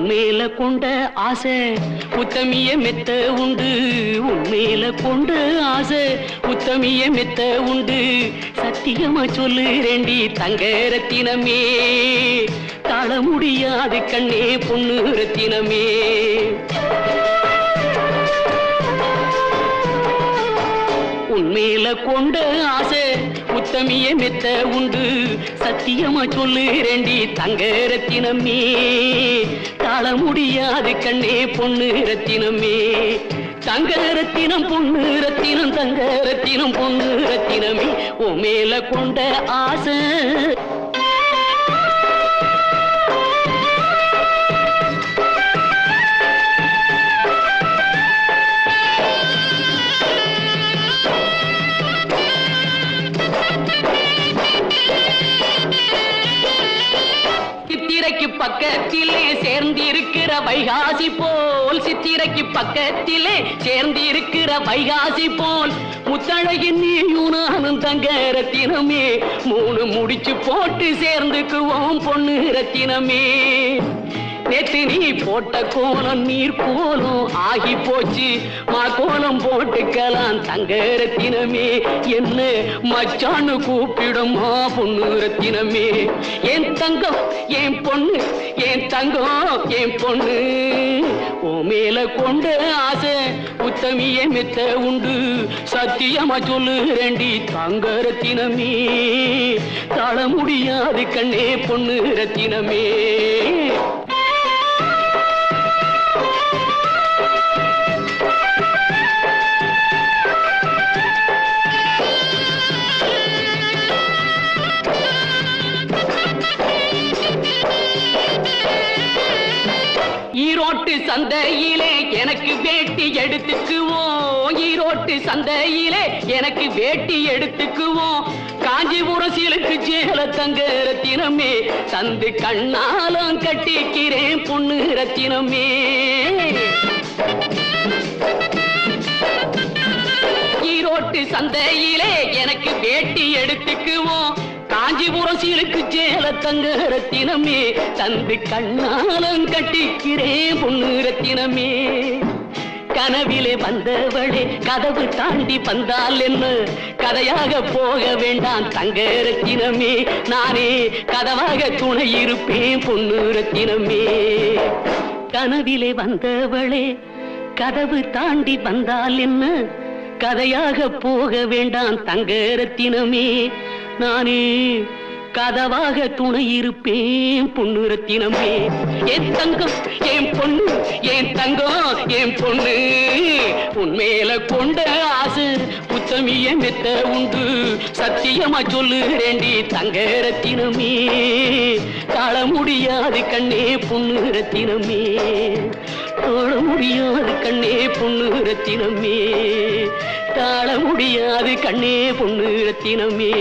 உன்மேல கொண்ட ஆசை உத்தமிய மெத்த உண்டு. உன்மேல கொண்ட ஆசை உத்தமிய மெத்த உண்டு. சத்தியமா சொல்லுறேண்டி தங்க ரத்தினமே, தாழ முடியாது கண்ணே பொண்ணு ரத்தினமே. உன்மேல கொண்ட ஆசை உத்தமிய மெத்த உண்டு. சத்தியமா சொல்லுறேண்டி தங்க ரத்தினமே, தாழ முடியாது கண்ணே பொண்ணு ரத்தினமே. தங்க ரத்தினம் பொண்ணு ரத்தினம், தங்க ரத்தினம் பொண்ணு ரத்தினமே. உன் மேல கொண்ட ஆசை சித்திரைக்கு பக்கத்திலே சேர்ந்திருக்கிற வைகாசி போல், சித்திரைக்கு பக்கத்திலே சேர்ந்திருக்கிற வைகாசி போல், முத்தழகின் நீயும் நானும் தங்க ரத்தினமே. மூணு முடிச்சு போட்டு சேர்ந்துக்குவோம் பொண்ணு ரத்தினமே. நேத்து நீ போட்ட கோலம் நீர் கோலம் ஆகி போச்சு, மா கோலம் போட்டுக்கலாம் தங்க ரத்தினமே. என்ன மச்சான்னு கூப்பிடுமா பொண்ணு ரத்தினமே. என் தங்கம் என் பொண்ணு, என் தங்கம் என் பொண்ணு. ஓ மேல கொண்ட ஆசை உத்தமிய மெத்த உண்டு. சத்தியமா சொல்லுறேண்டி தங்க ரத்தினமே, தாழ முடியாது கண்ணே பொண்ணு ரத்தினமே. ஈரோட்டு சந்தையிலே எனக்கு வேட்டி எடுத்துக்குவோம், ஈரோட்டு சந்தையிலே எனக்கு வேட்டி எடுத்துக்குவோம். காஞ்சிபுரம் சீலுக்கு சேல தங்க ரத்தினமே, தந்து கண்ணாலம் கட்டிக்கிறேன் பொண்ணு ரத்தினமே. ஈரோட்டு சந்தையிலே எனக்கு வேட்டி எடுத்துக்குவோம். காஞ்சிபுரம் சீலுக்கு சேல தங்க ரத்தினமே, தந்து கண்ணாலம் கட்டிக்கிறேன் பொண்ணு ரத்தினமே. கனவிலே வந்தவளே கதவு தாண்டி வந்தால் என்ன, கதையாக போக வேண்டாம் தங்க ரத்தினமே. நானே கதவாக துணை இருப்பேன் பொண்ணு ரத்தினமே. கனவிலே வந்தவளே கதவு தாண்டி வந்தால் என்ன, கதையாக போக வேண்டாம் தங்க ரத்தினமே. நானே கதவாக துணை இருப்பேன் பொண்ணு ரத்தினமே. என் தங்கம் என் பொண்ணு, என் தங்கம் என் பொண்ணு. உன்மேல கொண்ட ஆசை உத்தமிய மெத்த உண்டு. சத்தியமா சொல்லுறேண்டி தங்க ரத்தினமே, தாழ முடியாது கண்ணே பொண்ணு ரத்தினமே. தாழ முடியாது கண்ணே பொண்ணு ரத்தினமே, தாழ முடியாது கண்ணே பொண்ணு ரத்தினமே.